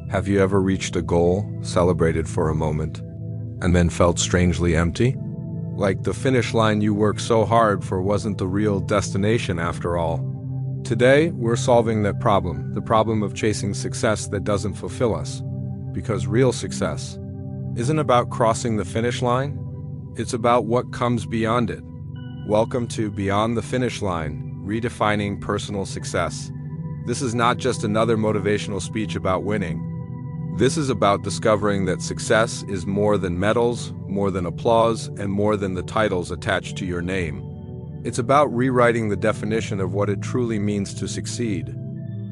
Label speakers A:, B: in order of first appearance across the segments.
A: Have you ever reached a goal, celebrated for a moment, and then felt strangely empty? Like the finish line you worked so hard for wasn't the real destination after all. Today, we're solving that problem, the problem of chasing success that doesn't fulfill us. Because real success isn't about crossing the finish line, it's about what comes beyond it. Welcome to Beyond the Finish Line, Redefining Personal Success. This is not just another motivational speech about winning. This is about discovering that success is more than medals, more than applause, and more than the titles attached to your name. It's about rewriting the definition of what it truly means to succeed.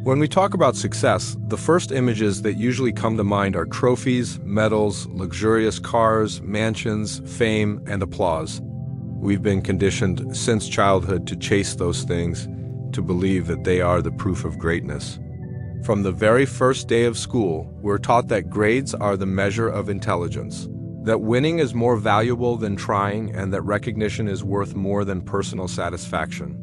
A: When we talk about success, the first images that usually come to mind are trophies, medals, luxurious cars, mansions, fame, and applause. We've been conditioned since childhood to chase those things, to believe that they are the proof of greatness. From the very first day of school, we're taught that grades are the measure of intelligence, that winning is more valuable than trying, and that recognition is worth more than personal satisfaction.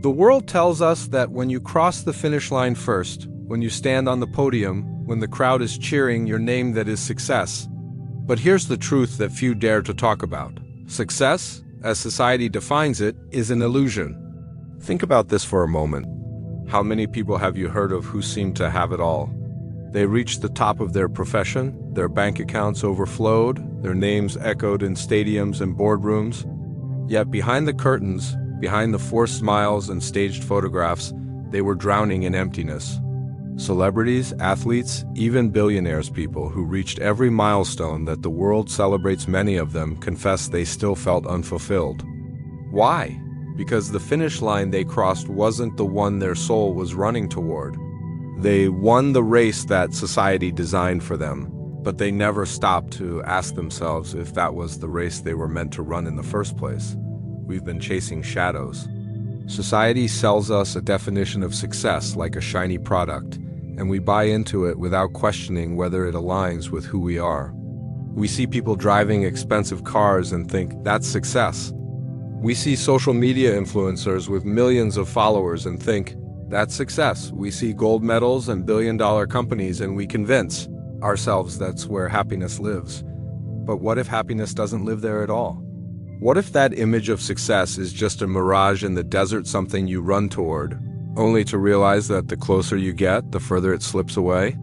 A: The world tells us that when you cross the finish line first, when you stand on the podium, when the crowd is cheering your name, that is success. But here's the truth that few dare to talk about. Success, as society defines it, is an illusion. Think about this for a moment. How many people have you heard of who seem to have it all? They reached the top of their profession, their bank accounts overflowed, their names echoed in stadiums and boardrooms. Yet behind the curtains, behind the forced smiles and staged photographs, they were drowning in emptiness. Celebrities, athletes, even billionaires, people who reached every milestone that the world celebrates, many of them confess they still felt unfulfilled. Why? Because the finish line they crossed wasn't the one their soul was running toward. They won the race that society designed for them, but they never stopped to ask themselves if that was the race they were meant to run in the first place. We've been chasing shadows. Society sells us a definition of success like a shiny product, and we buy into it without questioning whether it aligns with who we are. We see people driving expensive cars and think that's success. We see social media influencers with millions of followers and think, that's success. We see gold medals and billion-dollar companies and we convince ourselves that's where happiness lives. But what if happiness doesn't live there at all? What if that image of success is just a mirage in the desert, something you run toward, only to realize that the closer you get, the further it slips away?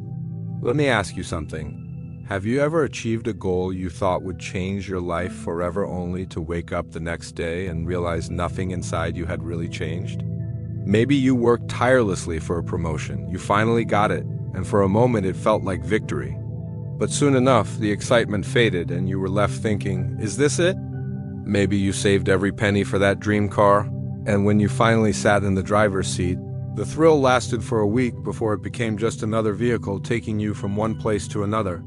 A: Let me ask you something. Have you ever achieved a goal you thought would change your life forever, only to wake up the next day and realize nothing inside you had really changed? Maybe you worked tirelessly for a promotion, you finally got it, and for a moment it felt like victory. But soon enough, the excitement faded and you were left thinking, is this it? Maybe you saved every penny for that dream car, and when you finally sat in the driver's seat, the thrill lasted for a week before it became just another vehicle taking you from one place to another.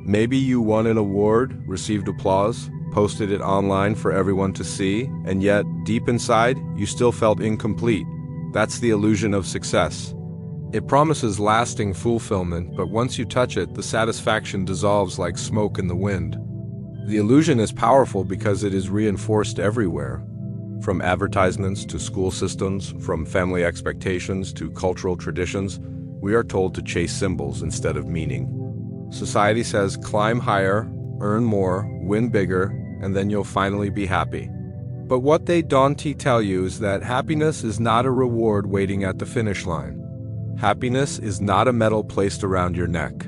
A: Maybe you won an award, received applause, posted it online for everyone to see, and yet, deep inside, you still felt incomplete. That's the illusion of success. It promises lasting fulfillment, but once you touch it, the satisfaction dissolves like smoke in the wind. The illusion is powerful because it is reinforced everywhere. From advertisements to school systems, from family expectations to cultural traditions, we are told to chase symbols instead of meaning. Society says climb higher, earn more, win bigger, and then you'll finally be happy. But what they don't tell you is that happiness is not a reward waiting at the finish line. Happiness is not a medal placed around your neck.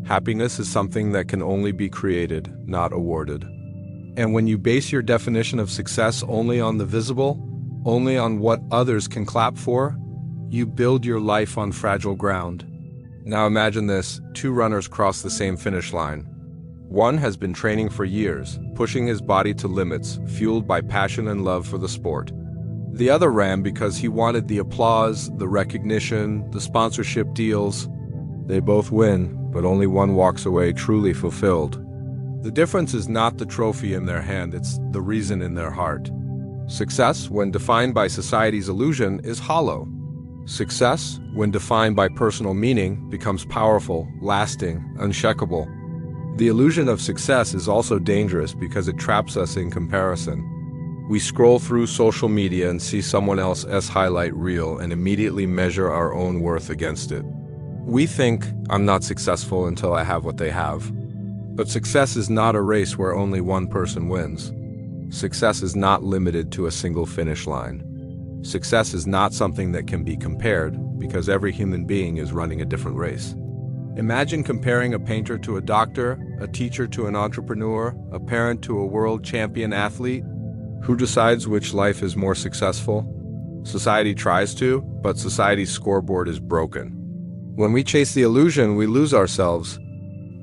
A: Happiness is something that can only be created, not awarded. And when you base your definition of success only on the visible, only on what others can clap for, you build your life on fragile ground. Now imagine this, two runners cross the same finish line. One has been training for years, pushing his body to limits, fueled by passion and love for the sport. The other ran because he wanted the applause, the recognition, the sponsorship deals. They both win, but only one walks away truly fulfilled. The difference is not the trophy in their hand, it's the reason in their heart. Success, when defined by society's illusion, is hollow. Success, when defined by personal meaning, becomes powerful, lasting, unshakable. The illusion of success is also dangerous because it traps us in comparison. We scroll through social media and see someone else's highlight reel and immediately measure our own worth against it. We think, I'm not successful until I have what they have. But success is not a race where only one person wins. Success is not limited to a single finish line. Success is not something that can be compared because every human being is running a different race. Imagine comparing a painter to a doctor, a teacher to an entrepreneur, a parent to a world champion athlete. Who decides which life is more successful? Society tries to, but society's scoreboard is broken. When we chase the illusion, we lose ourselves.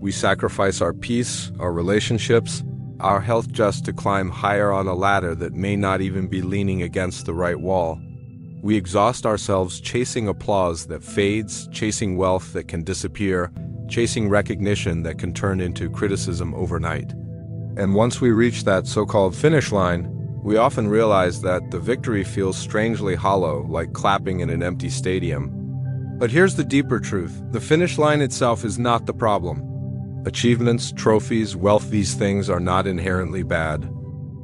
A: We sacrifice our peace, our relationships, our health just to climb higher on a ladder that may not even be leaning against the right wall. We exhaust ourselves chasing applause that fades, chasing wealth that can disappear, chasing recognition that can turn into criticism overnight. And once we reach that so-called finish line, we often realize that the victory feels strangely hollow, like clapping in an empty stadium. But here's the deeper truth. The finish line itself is not the problem. Achievements, trophies, wealth, these things are not inherently bad.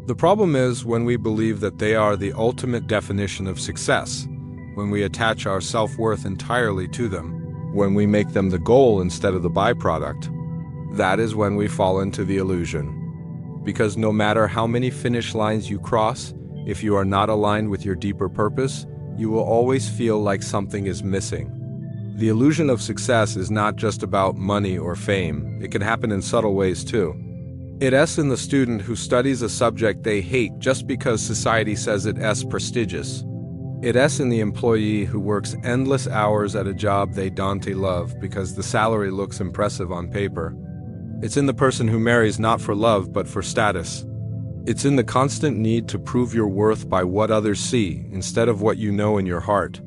A: The problem is when we believe that they are the ultimate definition of success, when we attach our self-worth entirely to them, when we make them the goal instead of the byproduct. That is when we fall into the illusion. Because no matter how many finish lines you cross, if you are not aligned with your deeper purpose, you will always feel like something is missing. The illusion of success is not just about money or fame. It can happen in subtle ways too. It's in the student who studies a subject they hate just because society says it's prestigious. It's in the employee who works endless hours at a job they don't love because the salary looks impressive on paper. It's in the person who marries not for love but for status. It's in the constant need to prove your worth by what others see instead of what you know in your heart.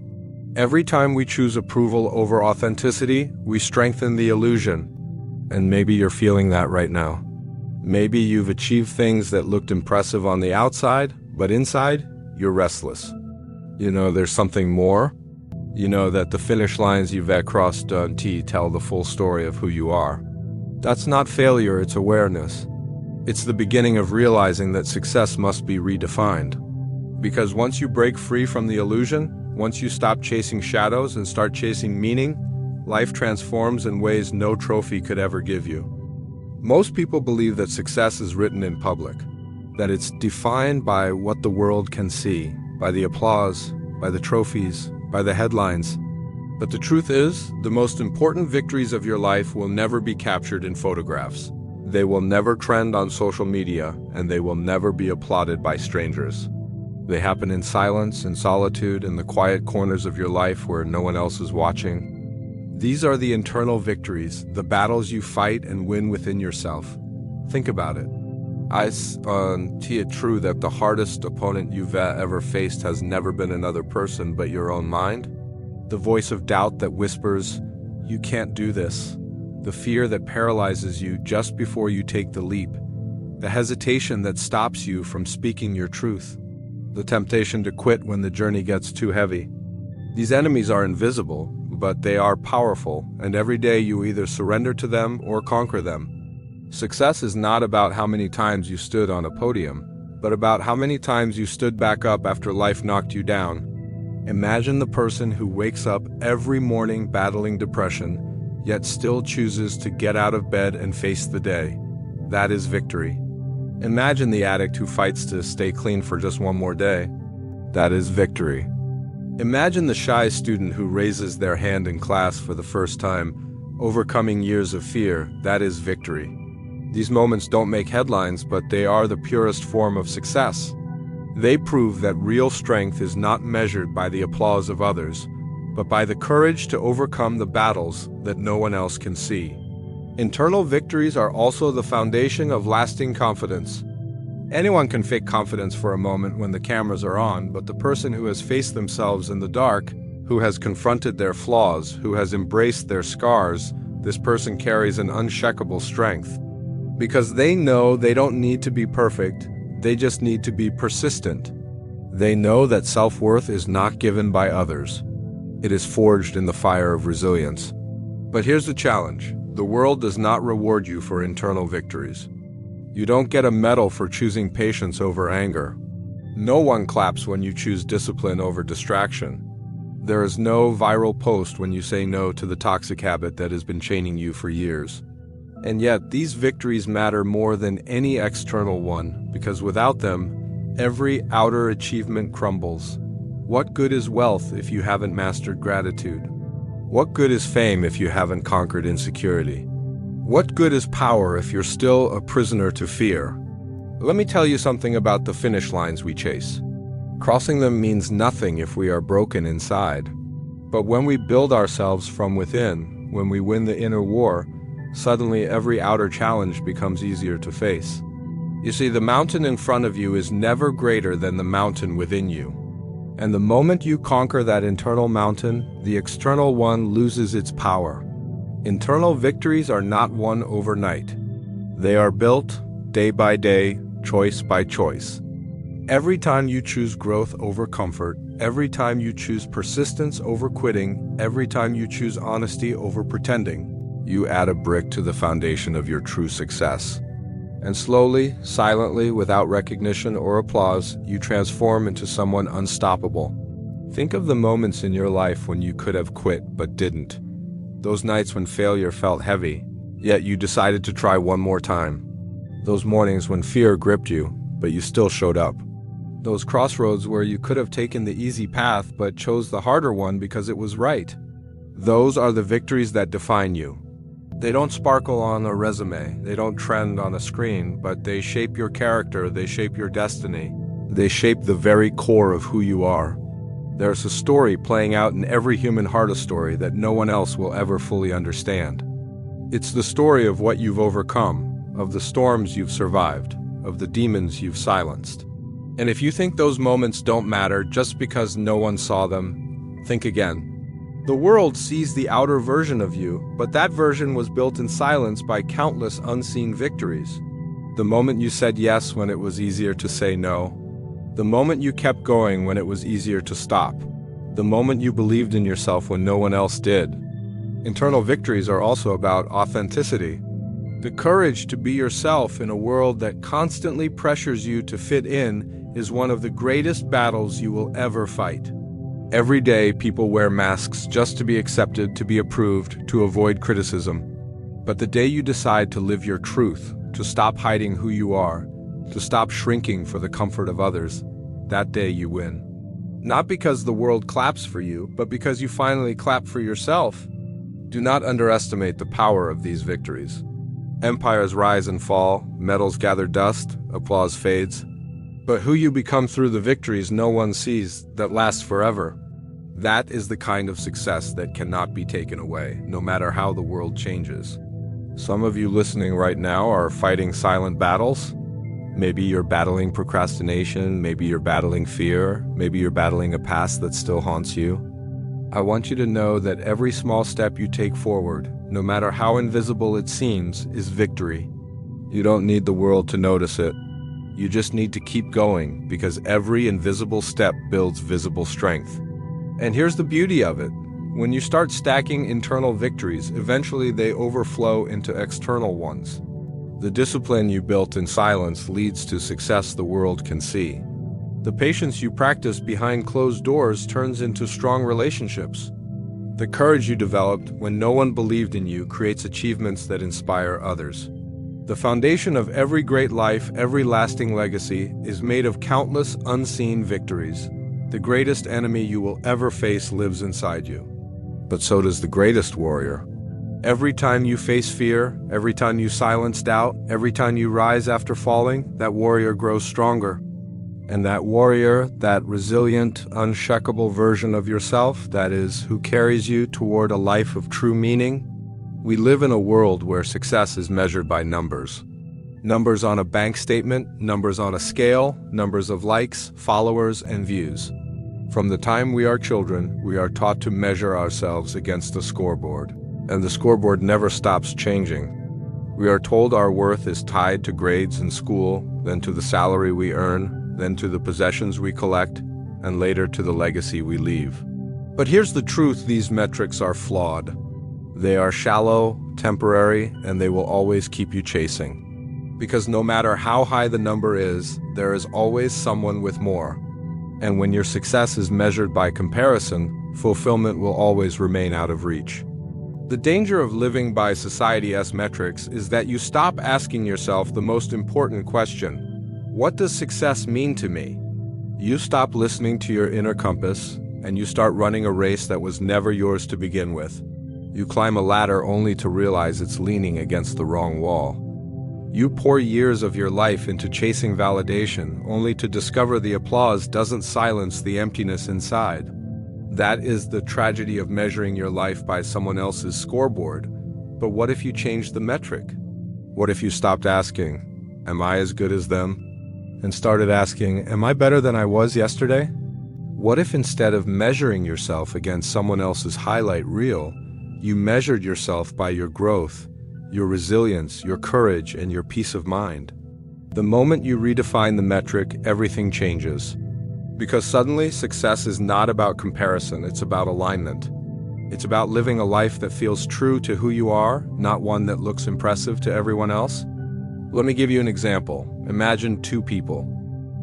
A: Every time we choose approval over authenticity, we strengthen the illusion. And maybe you're feeling that right now. Maybe you've achieved things that looked impressive on the outside, but inside, you're restless. You know there's something more. You know that the finish lines you've crossed don't tell the full story of who you are. That's not failure, it's awareness. It's the beginning of realizing that success must be redefined. Because once you break free from the illusion, once you stop chasing shadows and start chasing meaning, life transforms in ways no trophy could ever give you. Most people believe that success is written in public, that it's defined by what the world can see, by the applause, by the trophies, by the headlines. But the truth is, the most important victories of your life will never be captured in photographs. They will never trend on social media, and they will never be applauded by strangers. They happen in silence, in solitude, in the quiet corners of your life where no one else is watching. These are the internal victories, the battles you fight and win within yourself. Think about it. It's true that the hardest opponent you've ever faced has never been another person but your own mind? The voice of doubt that whispers, "You can't do this." The fear that paralyzes you just before you take the leap. The hesitation that stops you from speaking your truth. The temptation to quit when the journey gets too heavy. These enemies are invisible, but they are powerful, and every day you either surrender to them or conquer them. Success is not about how many times you stood on a podium, but about how many times you stood back up after life knocked you down. Imagine the person who wakes up every morning battling depression, yet still chooses to get out of bed and face the day. That is victory. Imagine the addict who fights to stay clean for just one more day. That is victory. Imagine the shy student who raises their hand in class for the first time, overcoming years of fear. That is victory. These moments don't make headlines, but they are the purest form of success. They prove that real strength is not measured by the applause of others, but by the courage to overcome the battles that no one else can see. Internal victories are also the foundation of lasting confidence. Anyone can fake confidence for a moment when the cameras are on, but the person who has faced themselves in the dark, who has confronted their flaws, who has embraced their scars, this person carries an unshakable strength. Because they know they don't need to be perfect, they just need to be persistent. They know that self-worth is not given by others. It is forged in the fire of resilience. But here's the challenge. The world does not reward you for internal victories. You don't get a medal for choosing patience over anger. No one claps when you choose discipline over distraction. There is no viral post when you say no to the toxic habit that has been chaining you for years. And yet, these victories matter more than any external one, because without them, every outer achievement crumbles. What good is wealth if you haven't mastered gratitude? What good is fame if you haven't conquered insecurity? What good is power if you're still a prisoner to fear? Let me tell you something about the finish lines we chase. Crossing them means nothing if we are broken inside. But when we build ourselves from within, when we win the inner war, suddenly every outer challenge becomes easier to face. You see, the mountain in front of you is never greater than the mountain within you. And the moment you conquer that internal mountain, the external one loses its power. Internal victories are not won overnight. They are built day by day, choice by choice. Every time you choose growth over comfort, every time you choose persistence over quitting, every time you choose honesty over pretending, you add a brick to the foundation of your true success. And slowly, silently, without recognition or applause, you transform into someone unstoppable. Think of the moments in your life when you could have quit but didn't. Those nights when failure felt heavy, yet you decided to try one more time. Those mornings when fear gripped you, but you still showed up. Those crossroads where you could have taken the easy path but chose the harder one because it was right. Those are the victories that define you. They don't sparkle on a resume, they don't trend on a screen, but they shape your character, they shape your destiny. They shape the very core of who you are. There's a story playing out in every human heart, a story that no one else will ever fully understand. It's the story of what you've overcome, of the storms you've survived, of the demons you've silenced. And if you think those moments don't matter just because no one saw them, think again. The world sees the outer version of you, but that version was built in silence by countless unseen victories. The moment you said yes when it was easier to say no. The moment you kept going when it was easier to stop. The moment you believed in yourself when no one else did. Internal victories are also about authenticity. The courage to be yourself in a world that constantly pressures you to fit in is one of the greatest battles you will ever fight. Every day, people wear masks just to be accepted, to be approved, to avoid criticism. But the day you decide to live your truth, to stop hiding who you are, to stop shrinking for the comfort of others, that day you win. Not because the world claps for you, but because you finally clap for yourself. Do not underestimate the power of these victories. Empires rise and fall, medals gather dust, applause fades. But who you become through the victories no one sees, that last forever. That is the kind of success that cannot be taken away, no matter how the world changes. Some of you listening right now are fighting silent battles. Maybe you're battling procrastination, maybe you're battling fear, maybe you're battling a past that still haunts you. I want you to know that every small step you take forward, no matter how invisible it seems, is victory. You don't need the world to notice it. You just need to keep going, because every invisible step builds visible strength. And here's the beauty of it. When you start stacking internal victories, eventually they overflow into external ones. The discipline you built in silence leads to success the world can see. The patience you practice behind closed doors turns into strong relationships. The courage you developed when no one believed in you creates achievements that inspire others. The foundation of every great life, every lasting legacy, is made of countless unseen victories. The greatest enemy you will ever face lives inside you. But so does the greatest warrior. Every time you face fear, every time you silence doubt, every time you rise after falling, that warrior grows stronger. And that warrior, that resilient, unshakable version of yourself, that is, who carries you toward a life of true meaning. We live in a world where success is measured by numbers. Numbers on a bank statement, numbers on a scale, numbers of likes, followers, and views. From the time we are children, we are taught to measure ourselves against the scoreboard. And the scoreboard never stops changing. We are told our worth is tied to grades in school, then to the salary we earn, then to the possessions we collect, and later to the legacy we leave. But here's the truth: these metrics are flawed. They are shallow, temporary, and they will always keep you chasing. Because no matter how high the number is, there is always someone with more. And when your success is measured by comparison, fulfillment will always remain out of reach. The danger of living by society's metrics is that you stop asking yourself the most important question: what does success mean to me? You stop listening to your inner compass, and you start running a race that was never yours to begin with. You climb a ladder only to realize it's leaning against the wrong wall. You pour years of your life into chasing validation, only to discover the applause doesn't silence the emptiness inside. That is the tragedy of measuring your life by someone else's scoreboard. But what if you changed the metric? What if you stopped asking, "Am I as good as them?" and started asking, "Am I better than I was yesterday?" What if instead of measuring yourself against someone else's highlight reel, you measured yourself by your growth, your resilience, your courage, and your peace of mind? The moment you redefine the metric, everything changes. Because suddenly, success is not about comparison, it's about alignment. It's about living a life that feels true to who you are, not one that looks impressive to everyone else. Let me give you an example. Imagine two people.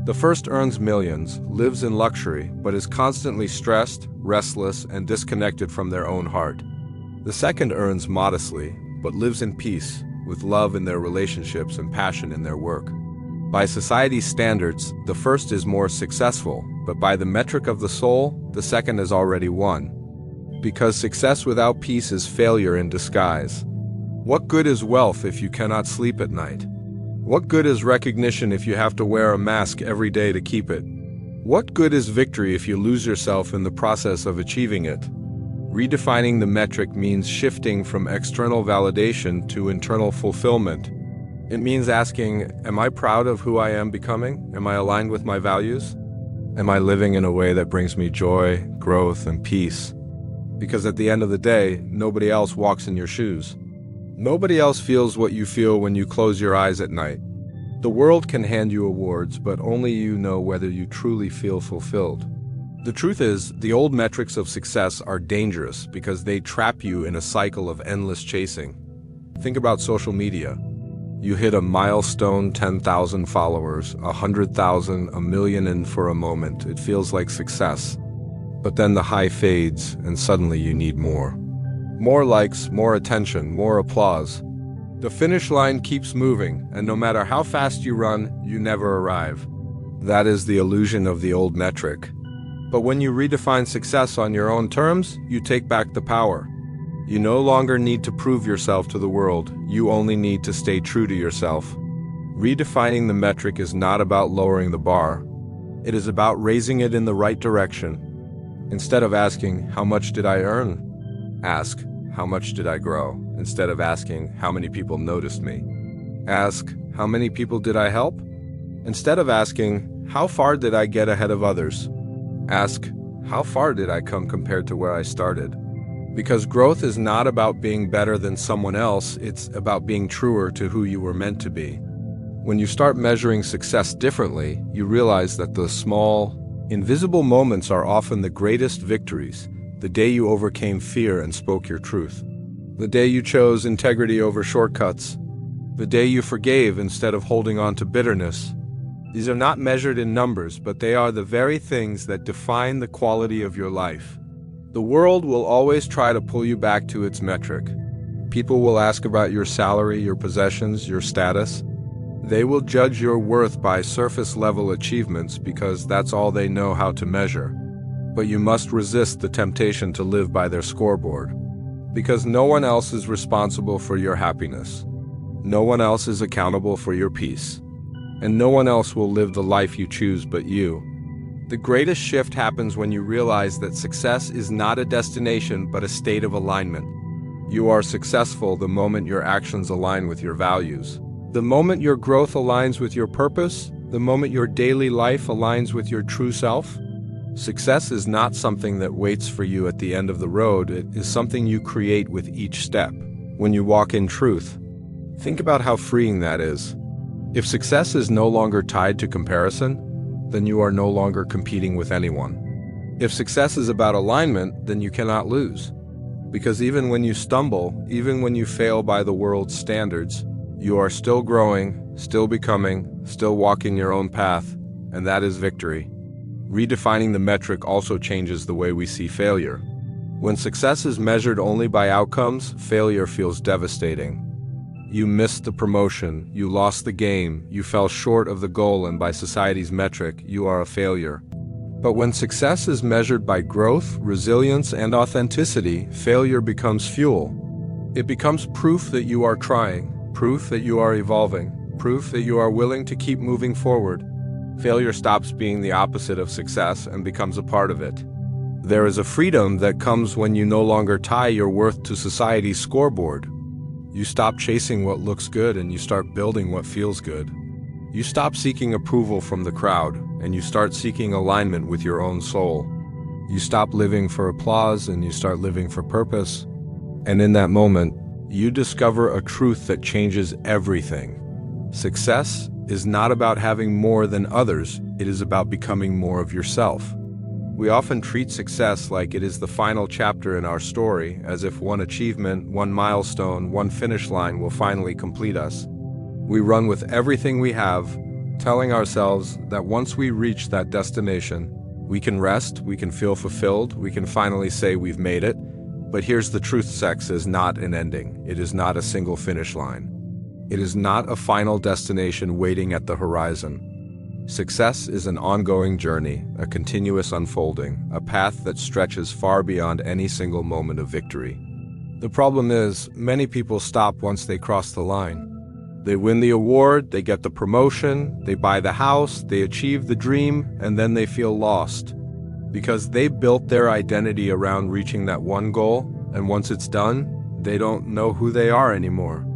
A: The first earns millions, lives in luxury, but is constantly stressed, restless, and disconnected from their own heart. The second earns modestly, but lives in peace, with love in their relationships and passion in their work. By society's standards, the first is more successful, but by the metric of the soul, the second has already won. Because success without peace is failure in disguise. What good is wealth if you cannot sleep at night? What good is recognition if you have to wear a mask every day to keep it? What good is victory if you lose yourself in the process of achieving it? Redefining the metric means shifting from external validation to internal fulfillment. It means asking, am I proud of who I am becoming? Am I aligned with my values? Am I living in a way that brings me joy, growth, and peace? Because at the end of the day, nobody else walks in your shoes. Nobody else feels what you feel when you close your eyes at night. The world can hand you awards, but only you know whether you truly feel fulfilled. The truth is, the old metrics of success are dangerous because they trap you in a cycle of endless chasing. Think about social media. You hit a milestone, 10,000 followers, 100,000, a million, and for a moment, it feels like success. But then the high fades, and suddenly you need more. More likes, more attention, more applause. The finish line keeps moving, and no matter how fast you run, you never arrive. That is the illusion of the old metric. But when you redefine success on your own terms, you take back the power. You no longer need to prove yourself to the world, you only need to stay true to yourself. Redefining the metric is not about lowering the bar. It is about raising it in the right direction. Instead of asking, how much did I earn? Ask, how much did I grow? Instead of asking, how many people noticed me? Ask, how many people did I help? Instead of asking, how far did I get ahead of others? Ask, how far did I come compared to where I started? Because growth is not about being better than someone else, it's about being truer to who you were meant to be. When you start measuring success differently, you realize that the small, invisible moments are often the greatest victories. The day you overcame fear and spoke your truth. The day you chose integrity over shortcuts. The day you forgave instead of holding on to bitterness. These are not measured in numbers, but they are the very things that define the quality of your life. The world will always try to pull you back to its metric. People will ask about your salary, your possessions, your status. They will judge your worth by surface-level achievements because that's all they know how to measure. But you must resist the temptation to live by their scoreboard. Because no one else is responsible for your happiness. No one else is accountable for your peace. And no one else will live the life you choose but you. The greatest shift happens when you realize that success is not a destination but a state of alignment. You are successful the moment your actions align with your values. The moment your growth aligns with your purpose, the moment your daily life aligns with your true self. Success is not something that waits for you at the end of the road, it is something you create with each step. When you walk in truth, think about how freeing that is. If success is no longer tied to comparison, then you are no longer competing with anyone. If success is about alignment, then you cannot lose. Because even when you stumble, even when you fail by the world's standards, you are still growing, still becoming, still walking your own path, and that is victory. Redefining the metric also changes the way we see failure. When success is measured only by outcomes, failure feels devastating. You missed the promotion, you lost the game, you fell short of the goal, and by society's metric, you are a failure. But when success is measured by growth, resilience, and authenticity, failure becomes fuel. It becomes proof that you are trying, proof that you are evolving, proof that you are willing to keep moving forward. Failure stops being the opposite of success and becomes a part of it. There is a freedom that comes when you no longer tie your worth to society's scoreboard. You stop chasing what looks good and you start building what feels good. You stop seeking approval from the crowd and you start seeking alignment with your own soul. You stop living for applause and you start living for purpose. And in that moment, you discover a truth that changes everything. Success is not about having more than others, it is about becoming more of yourself. We often treat success like it is the final chapter in our story, as if one achievement, one milestone, one finish line will finally complete us. We run with everything we have, telling ourselves that once we reach that destination, we can rest, we can feel fulfilled, we can finally say we've made it. But here's the truth: sex is not an ending. It is not a single finish line. It is not a final destination waiting at the horizon. Success is an ongoing journey, a continuous unfolding, a path that stretches far beyond any single moment of victory. The problem is, many people stop once they cross the line. They win the award, they get the promotion, they buy the house, they achieve the dream, and then they feel lost. Because they built their identity around reaching that one goal, and once it's done, they don't know who they are anymore.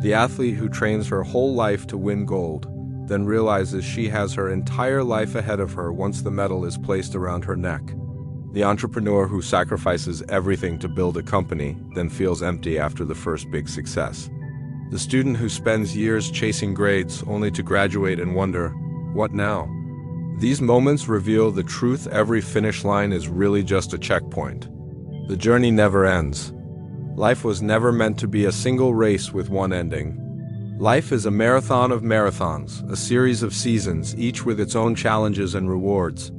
A: The athlete who trains her whole life to win gold then realizes she has her entire life ahead of her once the medal is placed around her neck. The entrepreneur who sacrifices everything to build a company then feels empty after the first big success. The student who spends years chasing grades only to graduate and wonder, what now? These moments reveal the truth: every finish line is really just a checkpoint. The journey never ends. Life was never meant to be a single race with one ending. Life is a marathon of marathons, a series of seasons, each with its own challenges and rewards.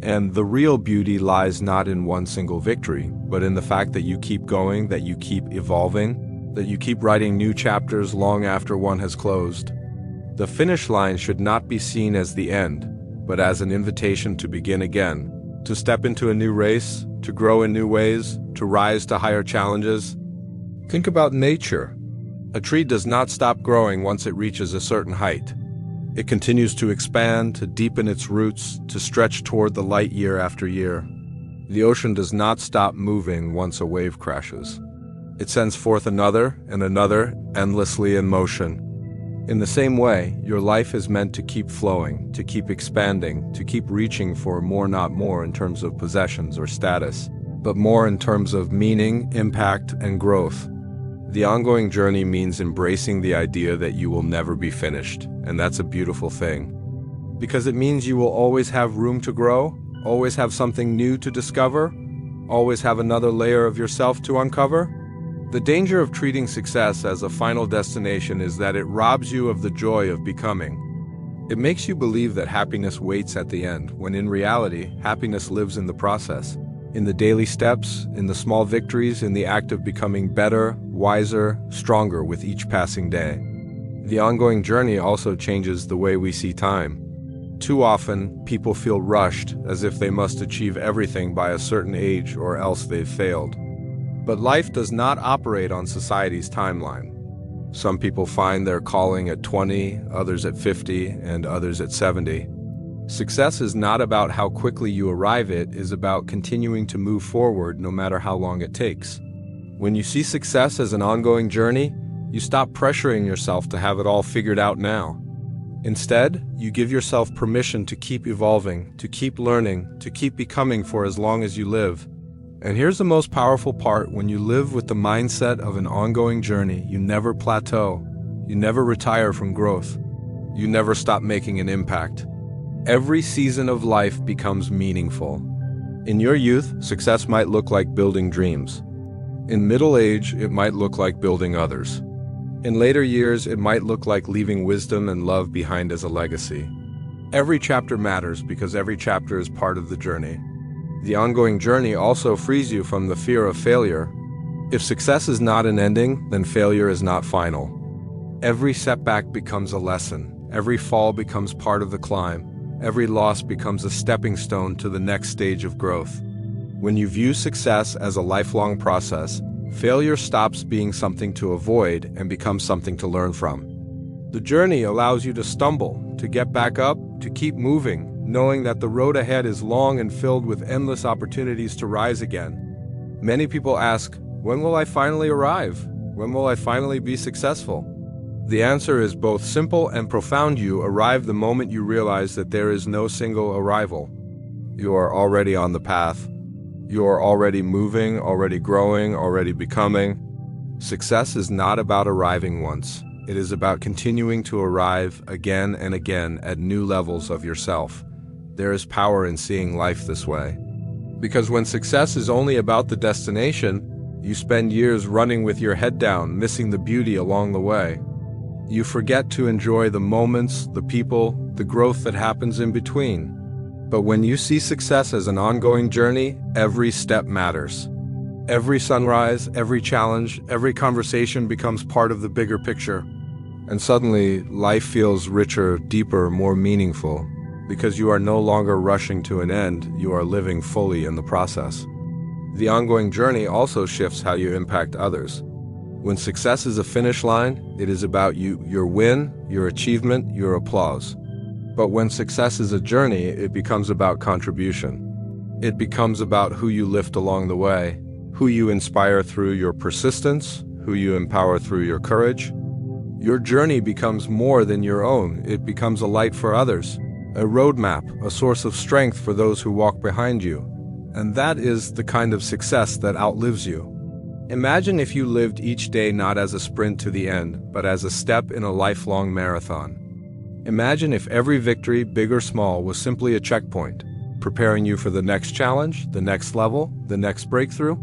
A: And the real beauty lies not in one single victory, but in the fact that you keep going, that you keep evolving, that you keep writing new chapters long after one has closed. The finish line should not be seen as the end, but as an invitation to begin again, to step into a new race, to grow in new ways, to rise to higher challenges. Think about nature. A tree does not stop growing once it reaches a certain height. It continues to expand, to deepen its roots, to stretch toward the light year after year. The ocean does not stop moving once a wave crashes. It sends forth another and another, endlessly in motion. In the same way, your life is meant to keep flowing, to keep expanding, to keep reaching for more, not more in terms of possessions or status, but more in terms of meaning, impact, and growth. The ongoing journey means embracing the idea that you will never be finished, and that's a beautiful thing. Because it means you will always have room to grow, always have something new to discover, always have another layer of yourself to uncover. The danger of treating success as a final destination is that it robs you of the joy of becoming. It makes you believe that happiness waits at the end, when in reality, happiness lives in the process. In the daily steps, in the small victories, in the act of becoming better, wiser, stronger with each passing day. The ongoing journey also changes the way we see time. Too often, people feel rushed, as if they must achieve everything by a certain age or else they've failed. But life does not operate on society's timeline. Some people find their calling at 20, others at 50, and others at 70. Success is not about how quickly you arrive, it is about continuing to move forward no matter how long it takes. When you see success as an ongoing journey, you stop pressuring yourself to have it all figured out now. Instead, you give yourself permission to keep evolving, to keep learning, to keep becoming for as long as you live. And here's the most powerful part: when you live with the mindset of an ongoing journey, you never plateau, you never retire from growth, you never stop making an impact. Every season of life becomes meaningful. In your youth, success might look like building dreams. In middle age, it might look like building others. In later years, it might look like leaving wisdom and love behind as a legacy. Every chapter matters because every chapter is part of the journey. The ongoing journey also frees you from the fear of failure. If success is not an ending, then failure is not final. Every setback becomes a lesson. Every fall becomes part of the climb. Every loss becomes a stepping stone to the next stage of growth. When you view success as a lifelong process, failure stops being something to avoid and becomes something to learn from. The journey allows you to stumble, to get back up, to keep moving, knowing that the road ahead is long and filled with endless opportunities to rise again. Many people ask, when will I finally arrive? When will I finally be successful? The answer is both simple and profound. You arrive the moment you realize that there is no single arrival. You are already on the path. You are already moving, already growing, already becoming. Success is not about arriving once. It is about continuing to arrive again and again at new levels of yourself. There is power in seeing life this way. Because when success is only about the destination, you spend years running with your head down, missing the beauty along the way. You forget to enjoy the moments, the people, the growth that happens in between. But when you see success as an ongoing journey, every step matters. Every sunrise, every challenge, every conversation becomes part of the bigger picture. And suddenly, life feels richer, deeper, more meaningful. Because you are no longer rushing to an end, you are living fully in the process. The ongoing journey also shifts how you impact others. When success is a finish line, it is about you, your win, your achievement, your applause. But when success is a journey, it becomes about contribution. It becomes about who you lift along the way, who you inspire through your persistence, who you empower through your courage. Your journey becomes more than your own. It becomes a light for others, a roadmap, a source of strength for those who walk behind you. And that is the kind of success that outlives you. Imagine if you lived each day not as a sprint to the end, but as a step in a lifelong marathon. Imagine if every victory, big or small, was simply a checkpoint, preparing you for the next challenge, the next level, the next breakthrough.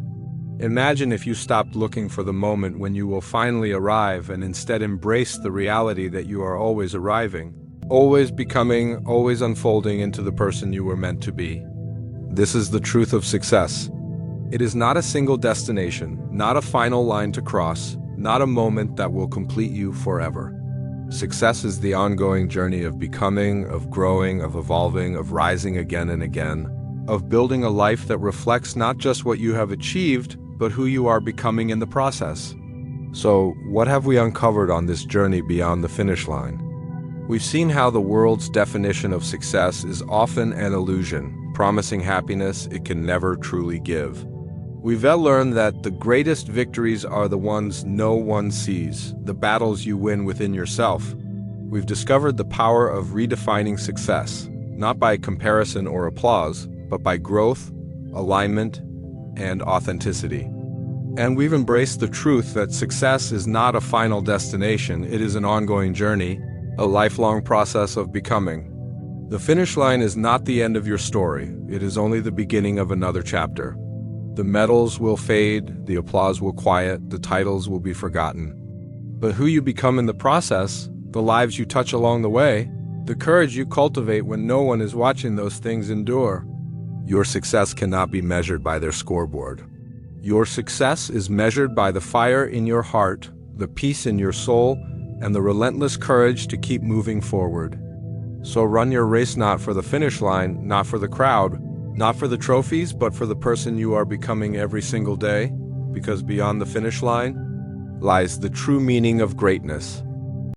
A: Imagine if you stopped looking for the moment when you will finally arrive and instead embraced the reality that you are always arriving, always becoming, always unfolding into the person you were meant to be. This is the truth of success. It is not a single destination, not a final line to cross, not a moment that will complete you forever. Success is the ongoing journey of becoming, of growing, of evolving, of rising again and again, of building a life that reflects not just what you have achieved, but who you are becoming in the process. So, what have we uncovered on this journey beyond the finish line? We've seen how the world's definition of success is often an illusion, promising happiness it can never truly give. We've learned that the greatest victories are the ones no one sees, the battles you win within yourself. We've discovered the power of redefining success, not by comparison or applause, but by growth, alignment, and authenticity. And we've embraced the truth that success is not a final destination, it is an ongoing journey, a lifelong process of becoming. The finish line is not the end of your story, it is only the beginning of another chapter. The medals will fade, the applause will quiet, the titles will be forgotten. But who you become in the process, the lives you touch along the way, the courage you cultivate when no one is watching, those things endure. Your success cannot be measured by their scoreboard. Your success is measured by the fire in your heart, the peace in your soul, and the relentless courage to keep moving forward. So run your race not for the finish line, not for the crowd, not for the trophies, but for the person you are becoming every single day, because beyond the finish line lies the true meaning of greatness.